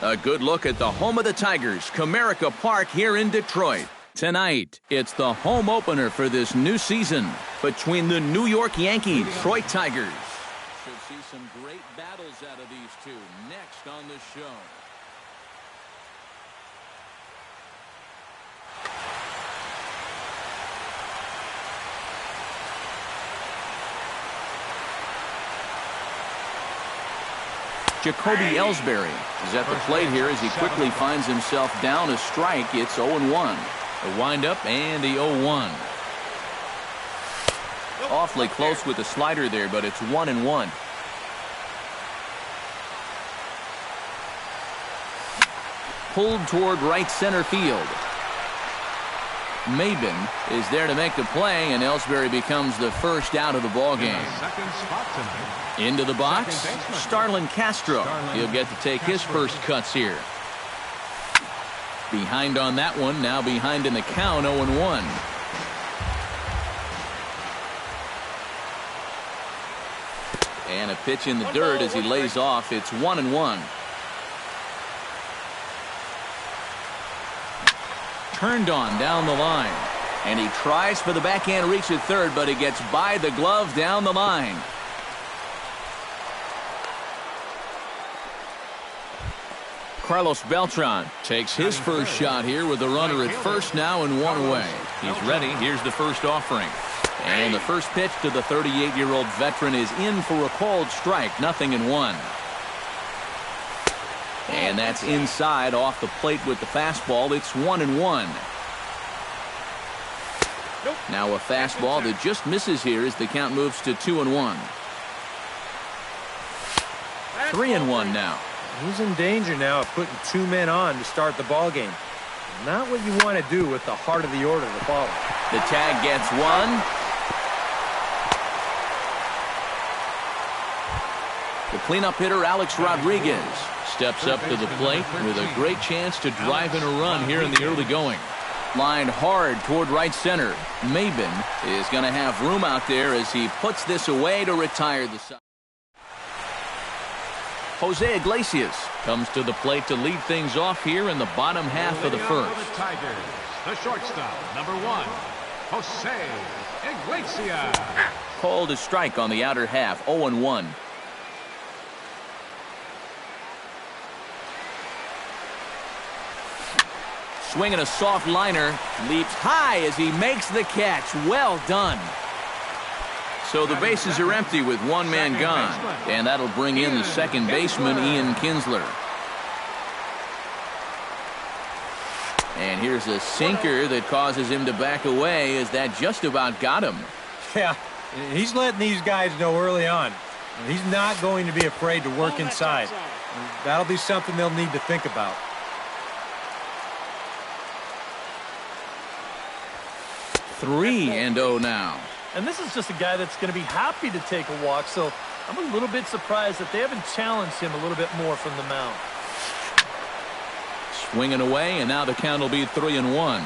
A good look at the home of the Tigers, Comerica Park here in Detroit. Tonight, it's the home opener for this new season between the New York Yankees, Detroit Tigers. Should see some great battles out of these two next on the show. Jacoby Ellsbury is at the plate here as he quickly finds himself down a strike. It's 0-1. A windup and the 0-1. Awfully close with the slider there, but it's 1-1. Pulled toward right center field. Mabin is there to make the play, and Ellsbury becomes the first out of the ballgame. Into the box, Starlin Castro. He'll get to take his first cuts here. Behind on that one, now behind in the count, 0-1. And a pitch in the dirt as he lays off. It's 1-1. Turned on down the line. And he tries for the backhand reach at third, but he gets by the glove down the line. Carlos Beltran takes his first shot here with the runner at first now and one away. He's ready. Here's the first offering. And the first pitch to the 38-year-old veteran is in for a called strike. 0-1. And that's inside off the plate with the fastball. It's 1-1. Now a fastball that just misses here as the count moves to 2-1. 3-1 now. He's in danger now of putting two men on to start the ball game. Not what you want to do with the heart of the order to follow. The tag gets one. The cleanup hitter, Alex Rodriguez, steps up to the plate with a great chance to drive in a run here in the early going. Lined hard toward right center. Mabin is going to have room out there as he puts this away to retire the side. Jose Iglesias comes to the plate to lead things off here in the bottom half of the first. The Tigers, the shortstop, #1, Jose Iglesias. Called a strike on the outer half, 0-1. Swinging a soft liner, leaps high as he makes the catch. Well done. So the bases are empty with one man gone, and that'll bring in the second baseman, Ian Kinsler. And here's a sinker that causes him to back away as that just about got him. Yeah, he's letting these guys know early on. He's not going to be afraid to work inside. That'll be something they'll need to think about. 3-0 now. And this is just a guy that's going to be happy to take a walk, so I'm a little bit surprised that they haven't challenged him a little bit more from the mound. Swinging away, and now the count will be 3-1.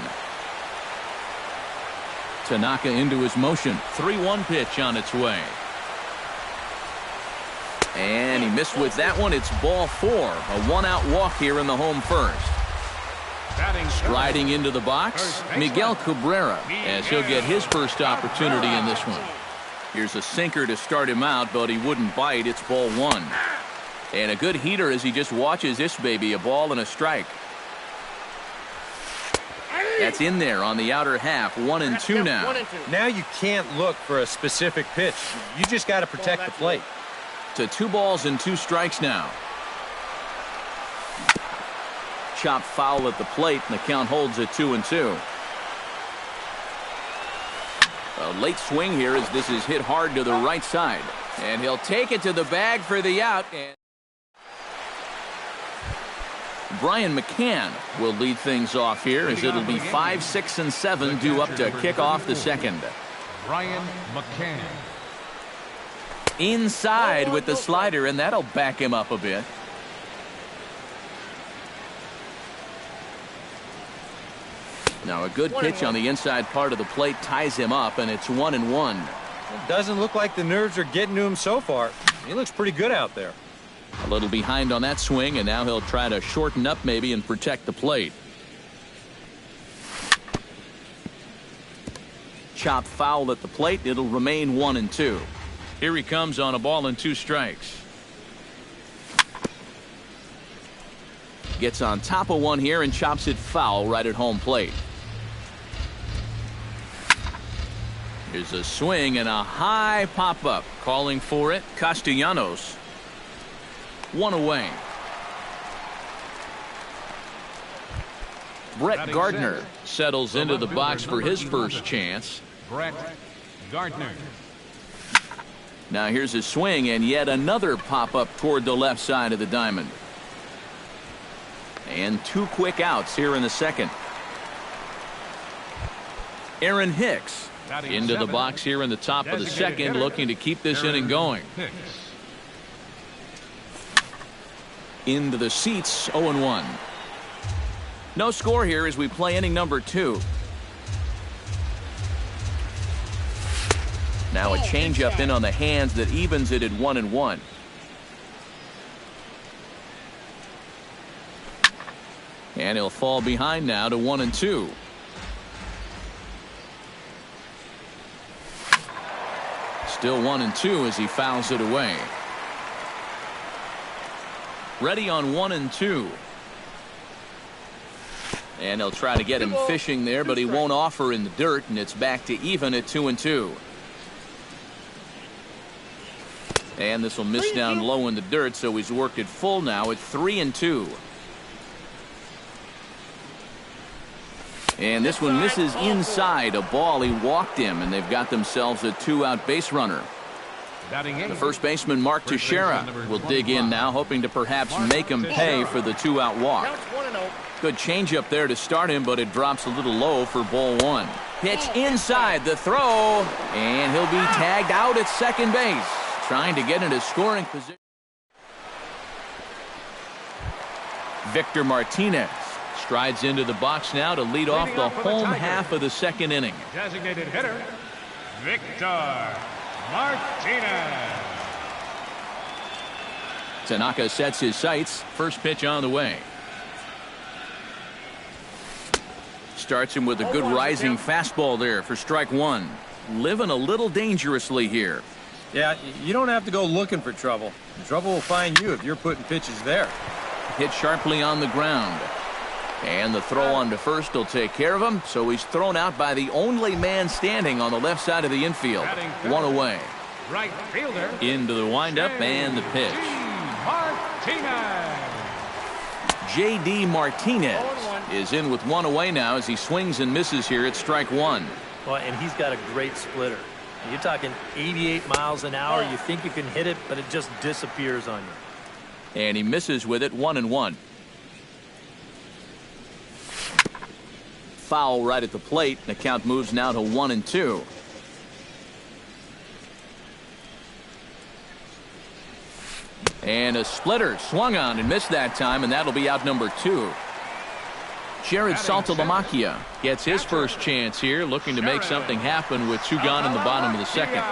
Tanaka into his motion. 3-1 pitch on its way. And he missed with that one. It's ball 4. A one-out walk here in the home first. Striding into the box, Miguel Cabrera, as he'll get his first opportunity in this one. Here's a sinker to start him out, but he wouldn't bite. It's ball 1. And a good heater as he just watches this baby, a ball and a strike. That's in there on the outer half, 1-2 now. Now you can't look for a specific pitch. You just got to protect the plate. To 2 balls and 2 strikes now. Chopped foul at the plate, and the count holds at 2-2. A late swing here as this is hit hard to the right side. And he'll take it to the bag for the out. And Brian McCann will lead things off here as it'll be 5, 6, and 7 due up to kick off the second. Brian McCann. Inside with the slider, and that'll back him up a bit. Now a good pitch on the inside part of the plate ties him up, and it's 1-1. It doesn't look like the nerves are getting to him so far. He looks pretty good out there. A little behind on that swing, and now he'll try to shorten up maybe and protect the plate. Chop foul at the plate. It'll remain 1-2. Here he comes on a ball and 2 strikes. Gets on top of one here and chops it foul right at home plate. Here's a swing and a high pop-up. Calling for it, Castellanos. 1 away. Brett Gardner settles into the box for his first chance. Brett Gardner. Now here's a swing and yet another pop-up toward the left side of the diamond. And 2 quick outs here in the second. Aaron Hicks into the box here in the top of the second, looking to keep this inning going. Into the seats, 0-1. No score here as we play inning number 2. Now a changeup in on the hands that evens it at 1-1. And he'll fall behind now to 1-2. Still 1-2 as he fouls it away. Ready on 1-2. And they'll try to get him fishing there, but he won't offer in the dirt, and it's back to even at 2-2. And this will miss down low in the dirt, so he's worked it full now at 3-2. And this one misses inside a ball. He walked him, and they've got themselves a 2-out base runner. The first baseman, Mark Teixeira, will dig in now, hoping to perhaps make him pay for the 2-out walk. Good changeup there to start him, but it drops a little low for ball 1. Pitch inside, the throw, and he'll be tagged out at second base, trying to get into scoring position. Victor Martinez strides into the box now to lead off the home half of the second inning. Designated hitter, Victor Martinez. Tanaka sets his sights. First pitch on the way. Starts him with a good rising fastball there for strike 1. Living a little dangerously here. Yeah, you don't have to go looking for trouble. Trouble will find you if you're putting pitches there. Hit sharply on the ground. And the throw on to first will take care of him, so he's thrown out by the only man standing on the left side of the infield. 1 away. Right fielder. Into the windup and the pitch. Martinez. J.D. Martinez is in with 1 away now as he swings and misses here at strike 1. Well, and he's got a great splitter. You're talking 88 miles an hour. You think you can hit it, but it just disappears on you. And he misses with it 1-1. Foul right at the plate. The count moves now to 1-2. And a splitter swung on and missed that time, and that'll be out number 2. Jared Saltalamacchia gets his first chance here, looking to make something happen with 2 gone in the bottom of the second.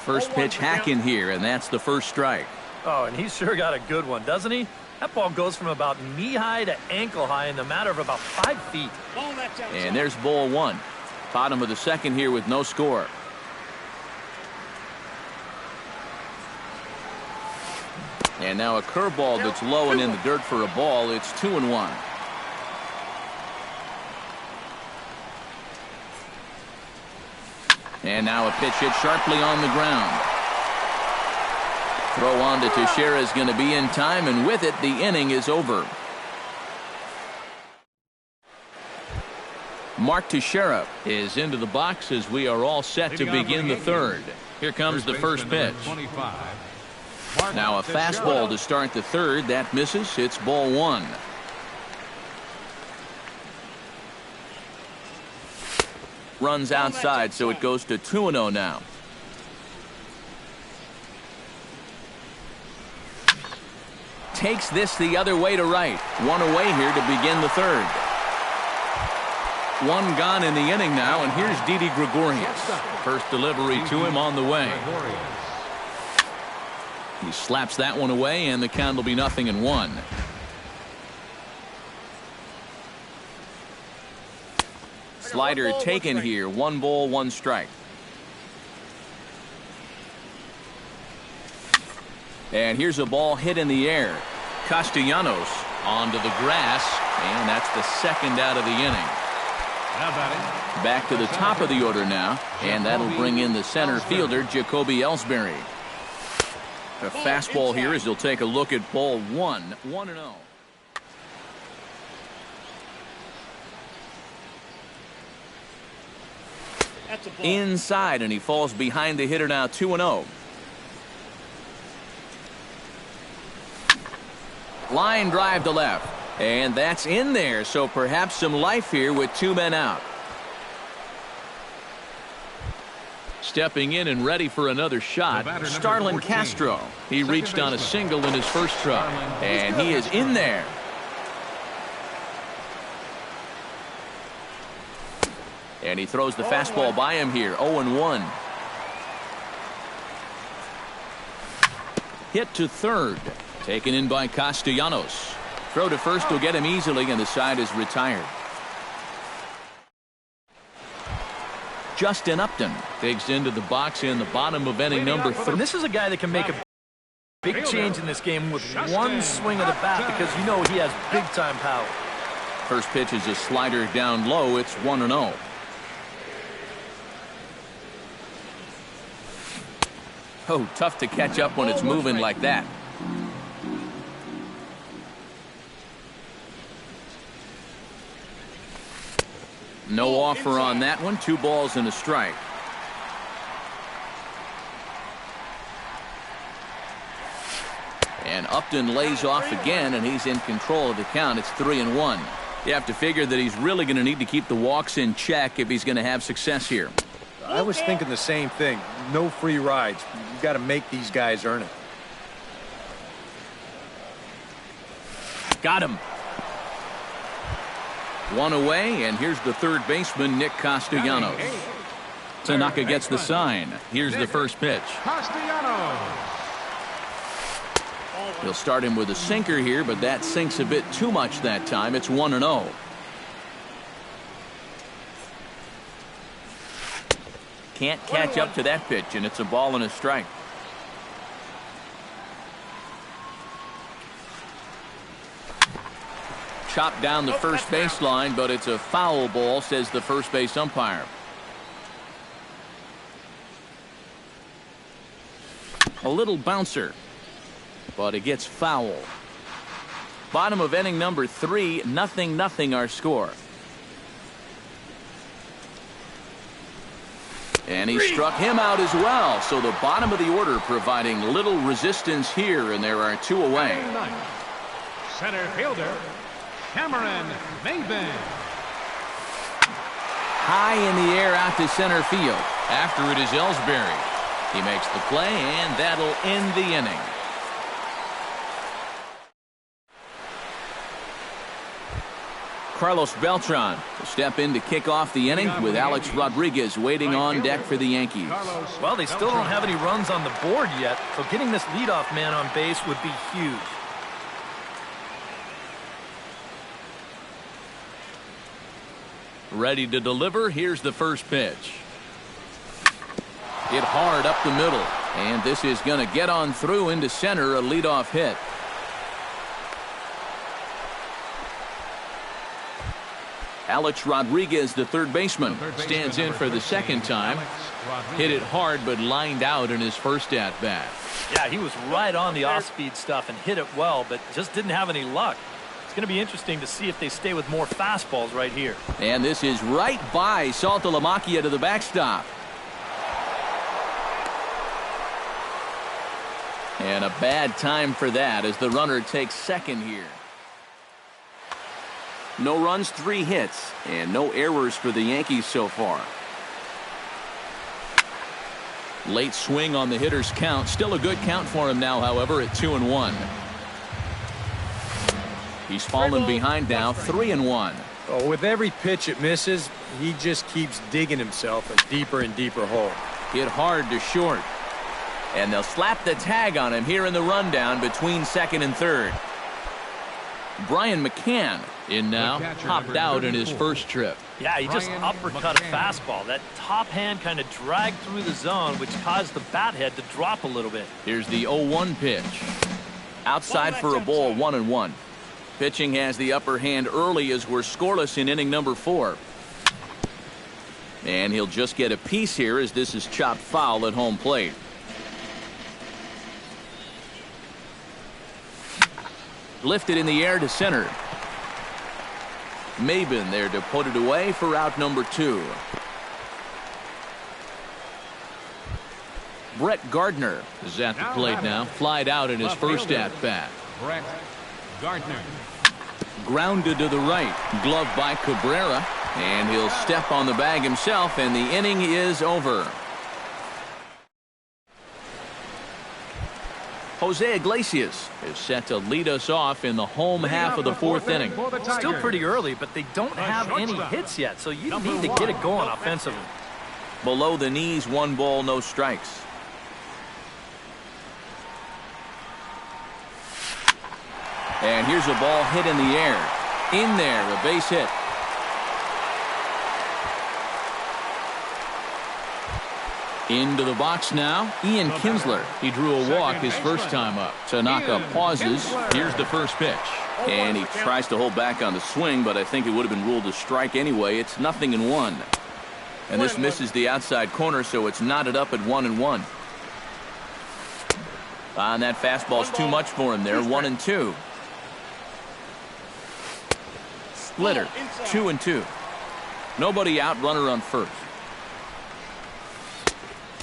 First pitch hacking here, and that's the first strike. Oh, and he's sure got a good one, doesn't he? That ball goes from about knee-high to ankle-high in the matter of about 5 feet. And there's ball 1. Bottom of the second here with no score. And now a curveball that's low and in the dirt for a ball. It's 2-1. And now a pitch hit sharply on the ground. Throw on to Teixeira is going to be in time, and with it, the inning is over. Mark Teixeira is into the box as we are all set to begin the third. Here comes the first pitch. Now a fastball to start the third. That misses. It's ball 1. Runs outside, so it goes to 2-0 now. Takes this the other way to right. 1 away here to begin the third. 1 gone in the inning now, and here's Didi Gregorius. First delivery to him on the way. He slaps that one away, and the count will be 0-1. Slider taken here. 1 ball, 1 strike. And here's a ball hit in the air. Castellanos onto the grass, and that's the second out of the inning. Back to the top of the order now, and that'll bring in the center fielder, Jacoby Ellsbury. A fastball here as he'll take a look at ball 1, 1-0. Inside, and he falls behind the hitter now, 2-0. Line drive to left, and that's in there, so perhaps some life here with 2 men out. Stepping in and ready for another shot, Starlin Castro. He reached on a single in his first try, and he is in there. And he throws the fastball by him here, 0-1. Hit to third. Taken in by Castellanos. Throw to first will get him easily, and the side is retired. Justin Upton digs into the box in the bottom of inning number 3. This is a guy that can make a big change in this game with one swing of the bat, because you know he has big-time power. First pitch is a slider down low. It's 1-0. Oh, tough to catch up when it's moving like that. No offer on that one. 2 balls and a strike. And Upton lays off again, and he's in control of the count. It's 3-1. You have to figure that he's really going to need to keep the walks in check if he's going to have success here. I was thinking the same thing. No free rides. You've got to make these guys earn it. Got him. 1 away, and here's the third baseman, Nick Castellanos. Tanaka gets the sign. Here's the first pitch. He'll start him with a sinker here, but that sinks a bit too much that time. It's 1-0. Can't catch up to that pitch, and it's a ball and a strike. Chopped down the first baseline, but it's a foul ball, says the first base umpire. A little bouncer, but it gets foul. Bottom of inning number 3, 0-0 our score. And he struck him out as well, so the bottom of the order providing little resistance here, and there are 2 away. Center fielder, Cameron Maybin. High in the air out to center field. After it is Ellsbury. He makes the play, and that'll end the inning. Carlos Beltran will step in to kick off the inning with Alex Rodriguez waiting on deck for the Yankees. Well, they still don't have any runs on the board yet, so getting this leadoff man on base would be huge. Ready to deliver. Here's the first pitch. Hit hard up the middle, and this is going to get on through into center, a leadoff hit. Alex Rodriguez, the third baseman, stands in for the second time. Hit it hard, but lined out in his first at-bat. Yeah, he was right on the off-speed stuff and hit it well, but just didn't have any luck. It's going to be interesting to see if they stay with more fastballs right here. And this is right by Saltalamacchia to the backstop. And a bad time for that as the runner takes second here. No runs, 3 hits, and no errors for the Yankees so far. Late swing on the hitter's count. Still a good count for him now, however, at 2-1. He's fallen behind now, 3-1. Oh, with every pitch it misses, he just keeps digging himself a deeper and deeper hole. Hit hard to short. And they'll slap the tag on him here in the rundown between second and third. Brian McCann in now, hopped out in his first trip. Yeah, he just uppercut a fastball. That top hand kind of dragged through the zone, which caused the bat head to drop a little bit. Here's the 0-1 pitch. Outside for a ball, 1-1. Pitching has the upper hand early as we're scoreless in inning number 4. And he'll just get a piece here as this is chopped foul at home plate. Lifted in the air to center. Maben there to put it away for out number 2. Brett Gardner is at the plate now. Flied out in his first at-bat. Brett Gardner. Grounded to the right. Glove by Cabrera. And he'll step on the bag himself, and the inning is over. Jose Iglesias is set to lead us off in the home half of the 4th inning. Still pretty early, but they don't have any hits yet, so you need to get it going offensively. Below the knees, 1 ball, no strikes. And here's a ball hit in the air. In there, a base hit. Into the box now, Ian Kinsler. He drew a walk his first time up. Tanaka pauses. Here's the first pitch. And he tries to hold back on the swing, but I think it would have been ruled a strike anyway. It's 0-1. And this misses the outside corner, so it's knotted up at 1-1. And that fastball's too much for him there, 1-2. Splitter, 2-2. Nobody out, runner on first.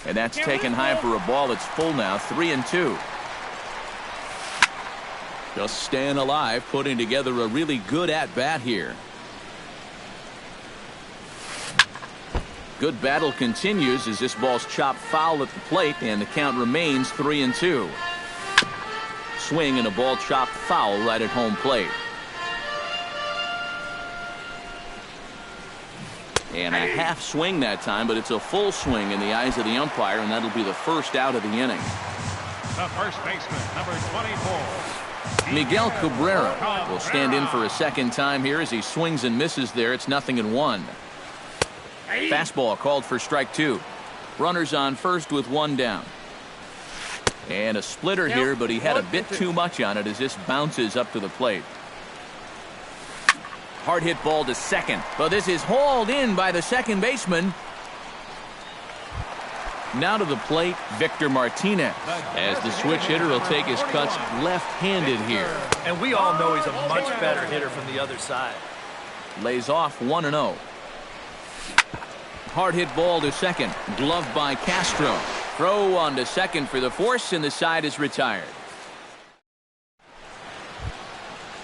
And that's taken high for a ball that's full now, 3-2. Just staying alive, putting together a really good at-bat here. Good battle continues as this ball's chopped foul at the plate, and the count remains 3-2. Swing and a ball chopped foul right at home plate. And a half swing that time, but it's a full swing in the eyes of the umpire, and that'll be the first out of the inning. The first baseman, number 24. Miguel Cabrera will stand in for a second time here as he swings and misses there. It's 0-1. Fastball called for strike 2. Runners on first with 1 down. And a splitter here, but he had a bit too much on it as this bounces up to the plate. Hard hit ball to second, but this is hauled in by the second baseman. Now to the plate, Victor Martinez, as the switch hitter will take his cuts left-handed here. And we all know he's a much better hitter from the other side. Lays off 1-0. Hard hit ball to second, gloved by Castro. Throw on to second for the force, and the side is retired.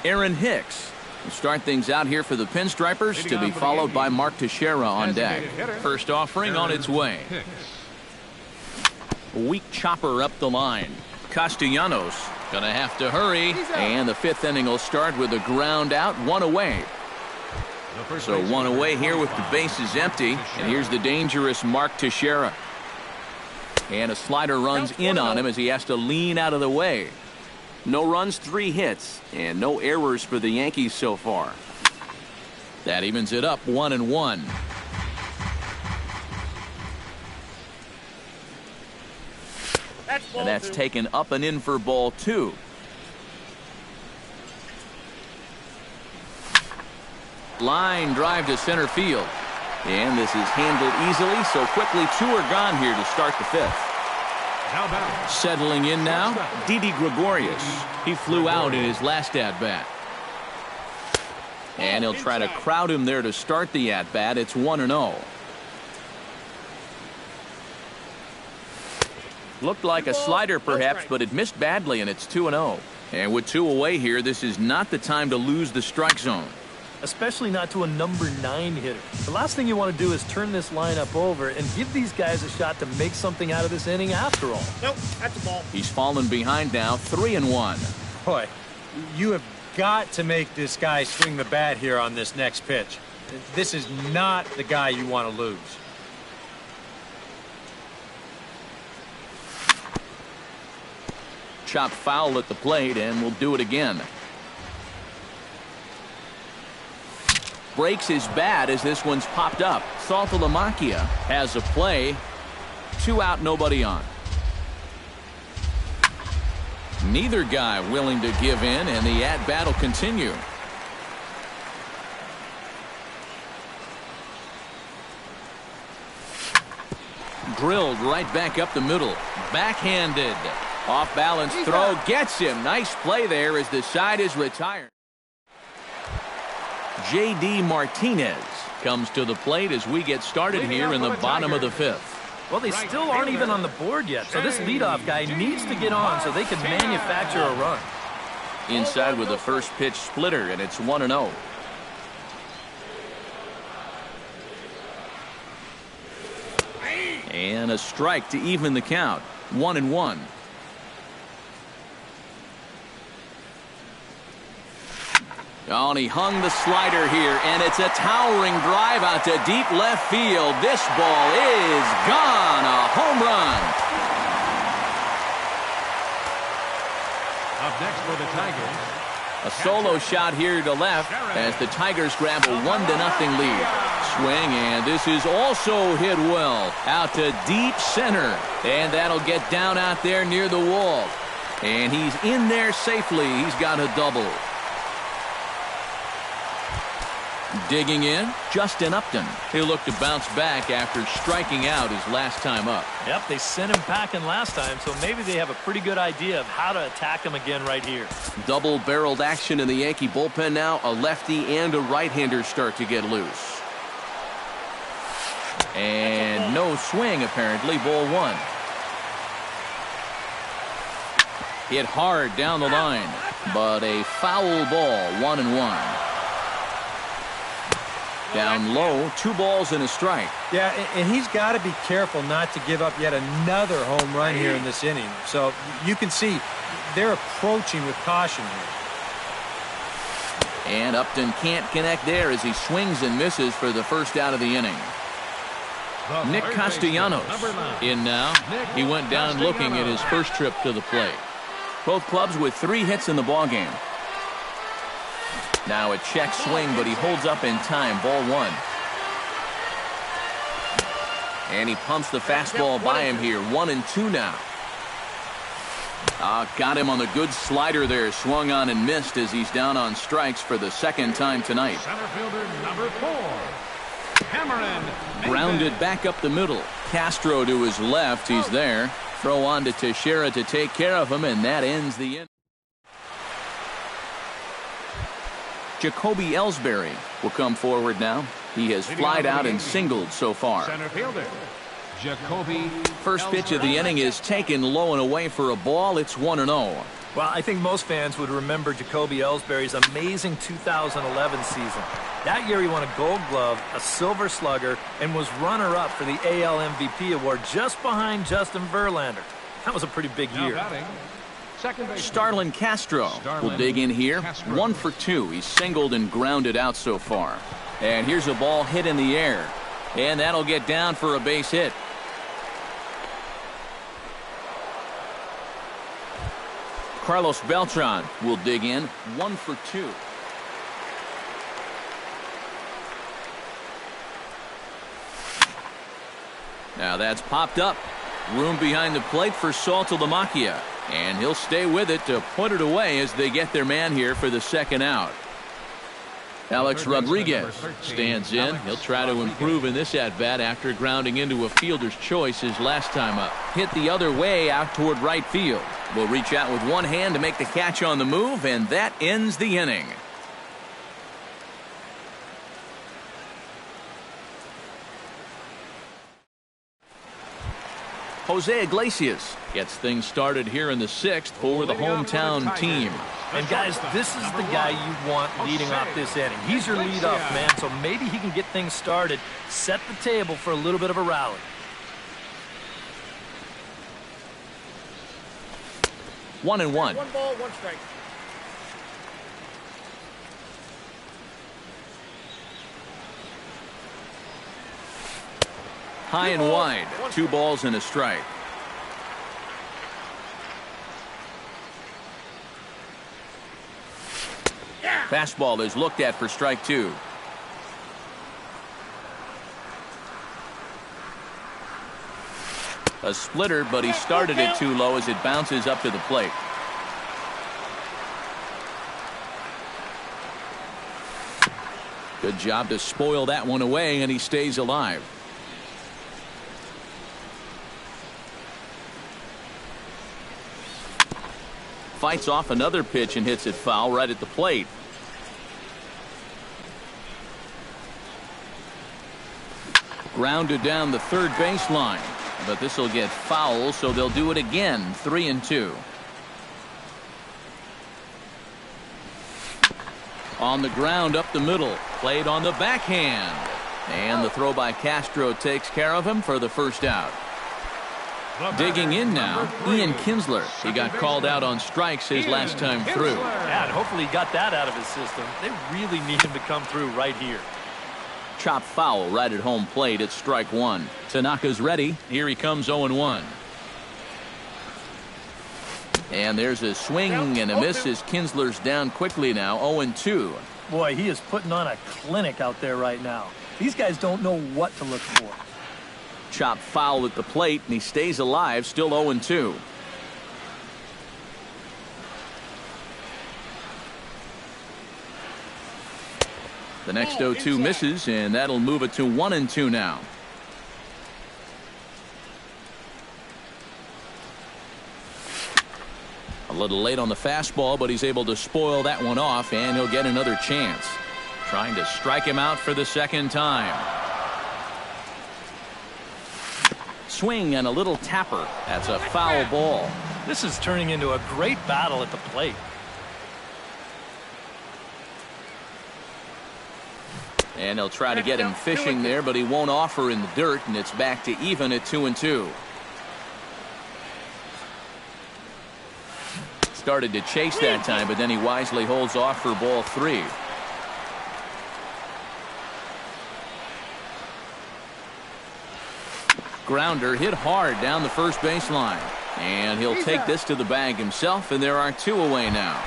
Aaron Hicks will start things out here for the Pinstripers, to be followed by Mark Teixeira on deck. First offering on its way. Weak chopper up the line. Castellanos gonna have to hurry, and the 5th inning will start with a ground out, 1 away. So 1 away here with the bases empty, and here's the dangerous Mark Teixeira. And a slider runs in on him as he has to lean out of the way. No runs, 3 hits, and no errors for the Yankees so far. That evens it up, 1-1. And that's taken up and in for ball 2. Line drive to center field. And this is handled easily, so quickly 2 are gone here to start the 5th. Settling in now, Didi Gregorius. He flew out in his last at-bat. And he'll try to crowd him there to start the at-bat. It's 1-0. Looked like a slider perhaps, but it missed badly, and it's 2-0. And with 2 away here, this is not the time to lose the strike zone. Especially not to a number 9 hitter. The last thing you want to do is turn this lineup over and give these guys a shot to make something out of this inning after all. Nope, that's a ball. He's fallen behind now, 3-1. Boy, you have got to make this guy swing the bat here on this next pitch. This is not the guy you want to lose. Chopped foul at the plate, and will do it again. Breaks his bat as this one's popped up. Saltalamacchia has a play. 2 out, nobody on. Neither guy willing to give in, and the at-bat will continue. Drilled right back up the middle. Backhanded. Off balance throw gets him. Nice play there as the side is retired. J.D. Martinez comes to the plate as we get started here in the bottom of the 5th. Well, they still aren't even on the board yet, so this leadoff guy needs to get on so they can manufacture a run. Inside with the first pitch splitter, and it's 1-0. And a strike to even the count. 1-1. Oh, and he hung the slider here, and it's a towering drive out to deep left field. This ball is gone. A home run. Up next for the Tigers. A solo shot here to left as the Tigers grab a 1-0 lead. Swing, and this is also hit well out to deep center, and that'll get down out there near the wall. And he's in there safely. He's got a double. Digging in, Justin Upton. He'll look to bounce back after striking out his last time up. Yep, they sent him packing last time, so maybe they have a pretty good idea of how to attack him again right here. Double-barreled action in the Yankee bullpen now. A lefty and a right-hander start to get loose. And no swing, apparently. Ball 1. Hit hard down the line, but a foul ball. 1-1. Down low, 2 balls and a strike. Yeah, and he's got to be careful not to give up yet another home run here in this inning. So you can see they're approaching with caution here. And Upton can't connect there as he swings and misses for the first out of the inning. Nick Castellanos in now. He went down looking at his first trip to the plate. Both clubs with 3 hits in the ballgame. Now a check swing, but he holds up in time. Ball 1. And he pumps the fastball by him here. 1-2 now. Got him on the good slider there. Swung on and missed as he's down on strikes for the second time tonight. Center fielder number 4. Cameron. Grounded back up the middle. Castro to his left. He's there. Throw on to Teixeira to take care of him, and that ends the inning. Jacoby Ellsbury will come forward now. He has flied out and singled so far. Center fielder Jacoby. First pitch of the inning is taken low and away for a ball. It's 1-0. Well, I think most fans would remember Jacoby Ellsbury's amazing 2011 season. That year he won a Gold Glove, a Silver Slugger, and was runner-up for the AL MVP award just behind Justin Verlander. That was a pretty big year. Starlin Castro will dig in here. 1 for 2. He's singled and grounded out so far. And here's a ball hit in the air. And that'll get down for a base hit. Carlos Beltran will dig in. 1 for 2. Now that's popped up. Room behind the plate for Saltalamacchia. And he'll stay with it to put it away as they get their man here for the second out. Alex Rodriguez stands in. He'll try to improve in this at-bat after grounding into a fielder's choice his last time up. Hit the other way out toward right field. Will reach out with one hand to make the catch on the move, and that ends the inning. Jose Iglesias gets things started here in the 6th for the hometown team. And guys, this is the guy you want leading off this inning. He's your leadoff man, so maybe he can get things started, set the table for a little bit of a rally. 1-1. 1 ball, 1 strike. High and wide. 2 balls and a strike. Fastball is looked at for strike two. A splitter, but he started it too low as it bounces up to the plate. Good job to spoil that one away, and he stays alive. Fights off another pitch and hits it foul right at the plate. Grounded down the third baseline, but this will get foul, so they'll do it again. 3-2. On the ground up the middle, played on the backhand, and the throw by Castro takes care of him for the first out. Digging in now, Ian Kinsler. He got called out on strikes his last time through. Yeah, and hopefully he got that out of his system. They really need him to come through right here. Chop foul right at home plate. It's strike one. Tanaka's ready. Here he comes 0-1. And there's a swing and a miss as Kinsler's down quickly now. 0-2. Boy, he is putting on a clinic out there right now. These guys don't know what to look for. Chop foul at the plate, and he stays alive, still 0-2. The next 0-2 misses, and that'll move it to 1-2 now. A little late on the fastball, but he's able to spoil that one off, and he'll get another chance. Trying to strike him out for the second time. Swing and a little tapper. That's a foul ball. This is turning into a great battle at the plate. And they'll try to get him fishing there, but he won't offer in the dirt, and it's back to even at 2-2. Started to chase that time, but then he wisely holds off for ball three. Grounder hit hard down the first baseline, and he'll take this to the bag himself, and there are two away now.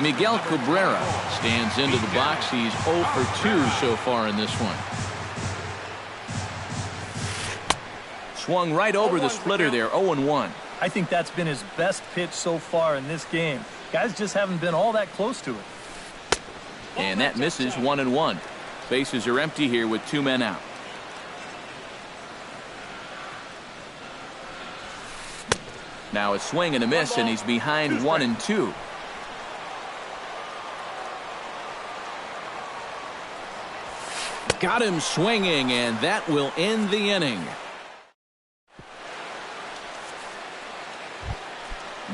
Miguel Cabrera stands into the box. He's 0 for 2 so far in this one. Swung right over the splitter there. 0-1. I think that's been his best pitch so far in this game. Guys just haven't been all that close to it. And that misses. 1-1. Bases are empty here with two men out. Now a swing and a miss, and he's behind 1-2. Got him swinging, and that will end the inning.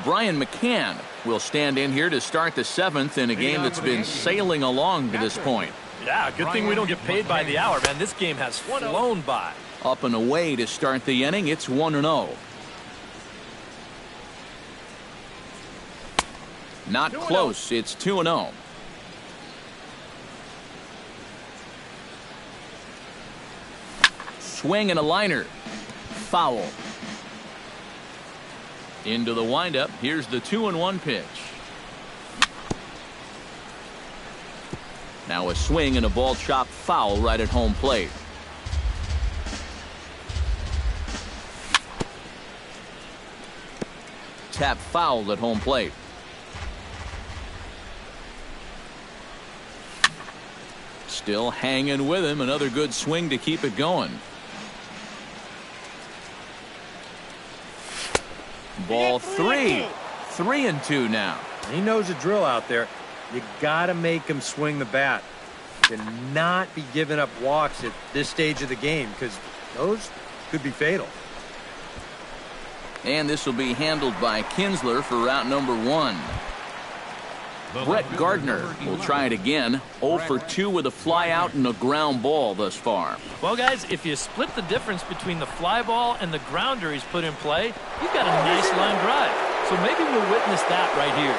Brian McCann will stand in here to start the seventh in a game that's been sailing along to this point. Yeah, good thing we don't get paid by the hour, man. This game has flown by. Up and away to start the inning. It's 1-0. Not close. It's 2-0. Swing and a liner. Foul. Into the windup. Here's the 2-1 pitch. Now a swing and a ball chopped foul right at home plate. Tap foul at home plate. Still hanging with him. Another good swing to keep it going. Ball three. 3-2 now. He knows the drill out there. You got to make him swing the bat. Cannot be giving up walks at this stage of the game, because those could be fatal. And this will be handled by Kinsler for route number 1. Brett Gardner will try it again. 0 for 2 with a fly out and a ground ball thus far. Well, guys, if you split the difference between the fly ball and the grounder he's put in play, you've got a nice line drive. So maybe we'll witness that right here.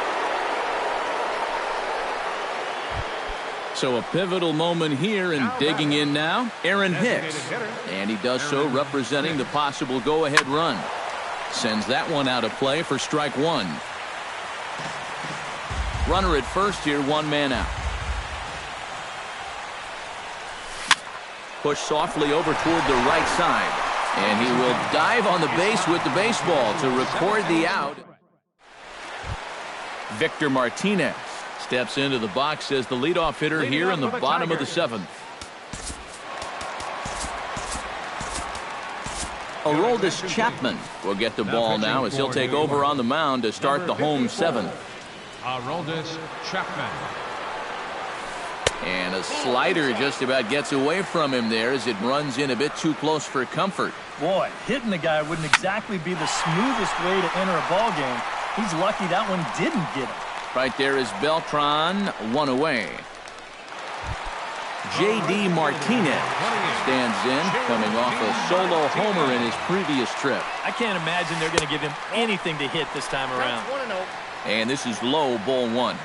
So a pivotal moment here, and digging in now, Aaron Hicks. And he does so representing the possible go-ahead run. Sends that one out of play for strike one. Runner at first here, one man out. Push softly over toward the right side. And he will dive on the base with the baseball to record the out. Victor Martinez steps into the box as the leadoff hitter here in the bottom of the seventh. Aroldis Chapman will get the ball now as he'll take over on the mound to start the home seventh. Aroldis Chapman. And a slider just about gets away from him there as it runs in a bit too close for comfort. Boy, hitting the guy wouldn't exactly be the smoothest way to enter a ball game. He's lucky that one didn't get him. Right there is Beltran, one away. J.D. Martinez stands in, coming off a solo homer in his previous trip. I can't imagine they're going to give him anything to hit this time around. And this is low, ball one.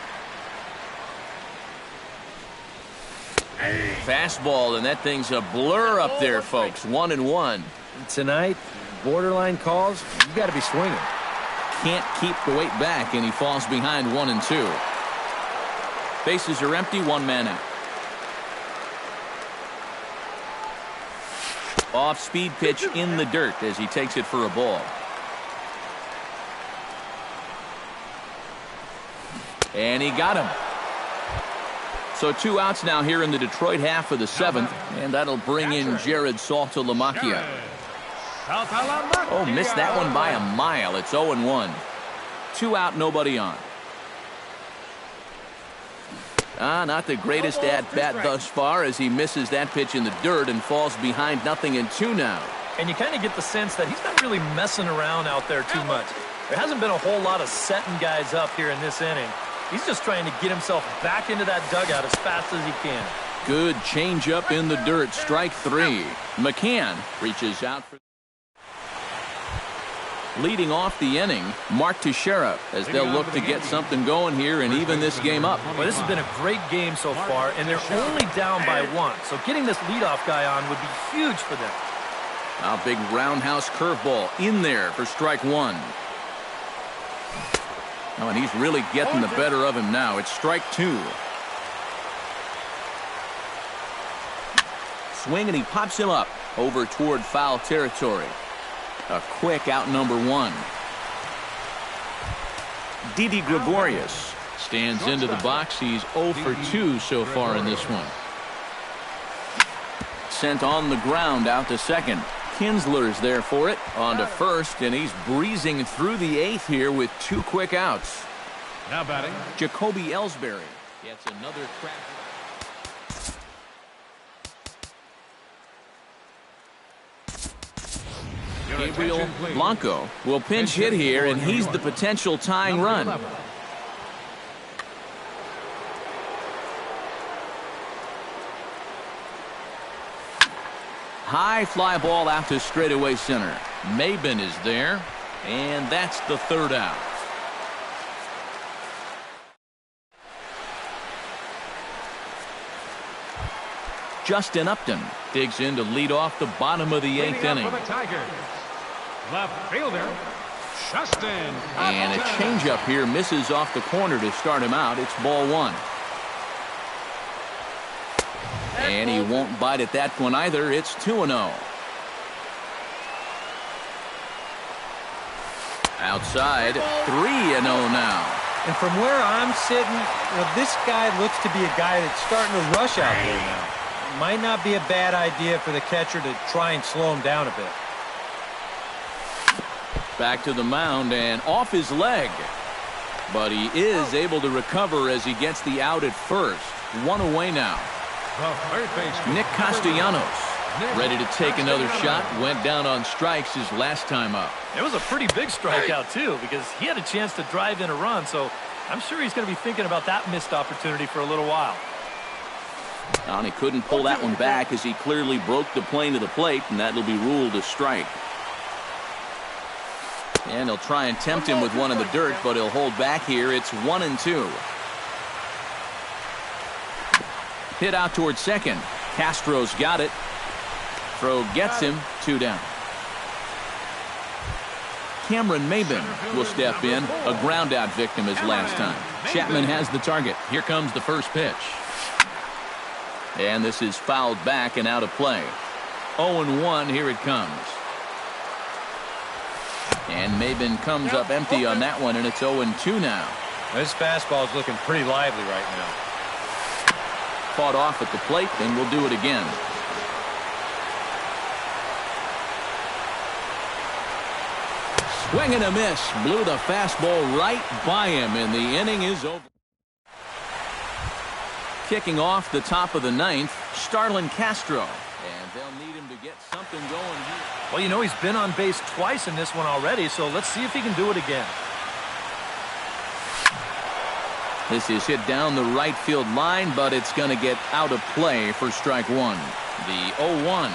Fastball, and that thing's a blur up there, folks. 1-1. Tonight, borderline calls, you got to be swinging. Can't keep the weight back, and he falls behind 1-2. Bases are empty, one man out. Off-speed pitch in the dirt as he takes it for a ball. And he got him. So 2 outs now here in the Detroit half of the seventh, and that'll bring in Jared Saltalamacchia. Oh, missed that one by a mile. It's 0-1. 2 out, nobody on. Not the greatest at-bat thus far as he misses that pitch in the dirt and falls behind 0-2 now. And you kind of get the sense that he's not really messing around out there too much. There hasn't been a whole lot of setting guys up here in this inning. He's just trying to get himself back into that dugout as fast as he can. Good changeup in the dirt. Strike 3. McCann reaches out for. Leading off the inning, Mark Teixeira, as they'll look to get something going here and even this game up. Well, this has been a great game so far, and they're only down by 1. So getting this leadoff guy on would be huge for them. A big roundhouse curveball in there for strike 1. Oh, and he's really getting the better of him now. It's strike 2. Swing, and he pops him up over toward foul territory. A quick out number 1. Didi Gregorius stands into the box. He's 0 for 2 so far in this one. Sent on the ground out to second. Kinsler's there for it. On to first, and he's breezing through the 8th here with 2 quick outs. Now batting, Jacoby Ellsbury gets another crack. Gabriel Blanco will pinch hit here, and he's the potential tying run. High fly ball out to straightaway center. Maben is there, and that's the 3rd out. Justin Upton digs in to lead off the bottom of the 8th inning. left fielder, Justin. And a changeup here misses off the corner to start him out. It's ball 1. And he won't bite at that one either. It's 2-0. Outside, 3-0 now. And from where I'm sitting, this guy looks to be a guy that's starting to rush out there now. Might not be a bad idea for the catcher to try and slow him down a bit. Back to the mound and off his leg. But he is able to recover as he gets the out at first. 1 away now. Nick Castellanos ready to take another shot. Went down on strikes his last time up. It was a pretty big strikeout, too, because he had a chance to drive in a run. So I'm sure he's going to be thinking about that missed opportunity for a little while. And he couldn't pull that one back as he clearly broke the plane to the plate, and that'll be ruled a strike. And he'll try and tempt him with one in the dirt, but he'll hold back here. It's 1-2. Hit out towards second. Castro's got it. Throw gets him. 2 down. Cameron Maben will step in. A ground out victim as last time. Chapman has the target. Here comes the first pitch. And this is fouled back and out of play. 0-1, here it comes. And Maben comes up empty on that one, and it's 0-2 now. This fastball is looking pretty lively right now. Fought off at the plate, and we'll do it again. Swing and a miss. Blew the fastball right by him, and the inning is over. Kicking off the top of the ninth, Starlin Castro. And they'll need him to get something going here. Well, you know, he's been on base twice in this one already, so let's see if he can do it again. This is hit down the right field line, but it's going to get out of play for strike one. The 0-1.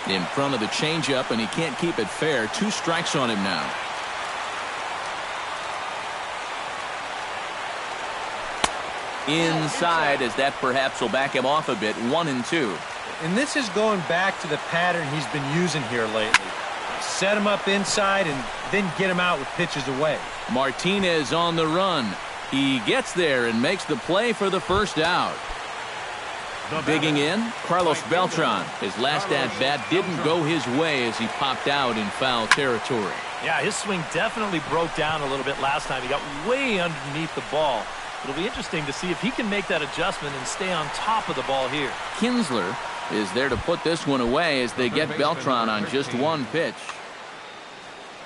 In front of the changeup, and he can't keep it fair. 2 strikes on him now. Inside, as that perhaps will back him off a bit. 1-2. And this is going back to the pattern he's been using here lately. Set him up inside and then get him out with pitches away. Martinez on the run. He gets there and makes the play for the first out. Digging in, Carlos Beltran. His last at-bat didn't go his way as he popped out in foul territory. Yeah, his swing definitely broke down a little bit last time. He got way underneath the ball. It'll be interesting to see if he can make that adjustment and stay on top of the ball here. Kinsler is there to put this one away as they get Beltran on just 1 pitch.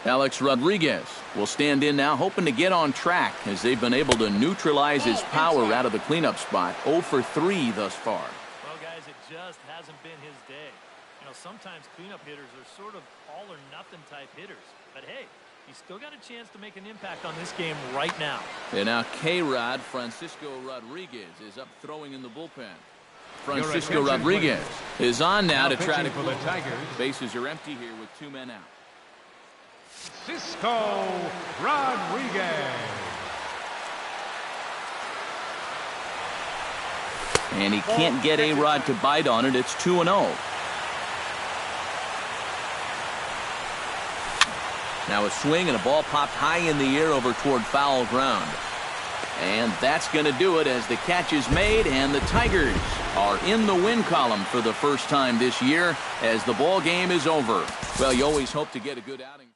Alex Rodriguez will stand in now, hoping to get on track as they've been able to neutralize his power out of the cleanup spot. 0 for 3 thus far. Well, guys, it just hasn't been his day. You know, sometimes cleanup hitters are sort of all-or-nothing type hitters. But, hey, he's still got a chance to make an impact on this game right now. And now K-Rod, Francisco Rodriguez, is up throwing in the bullpen. Francisco Rodriguez is on now to try to for the Tigers. Bases are empty here with 2 men out. Cisco Rodriguez. And he can't get A-Rod to bite on it. It's 2-0. Now a swing and a ball popped high in the air over toward foul ground. And that's going to do it as the catch is made, and the Tigers are in the win column for the first time this year as the ball game is over. Well, you always hope to get a good outing.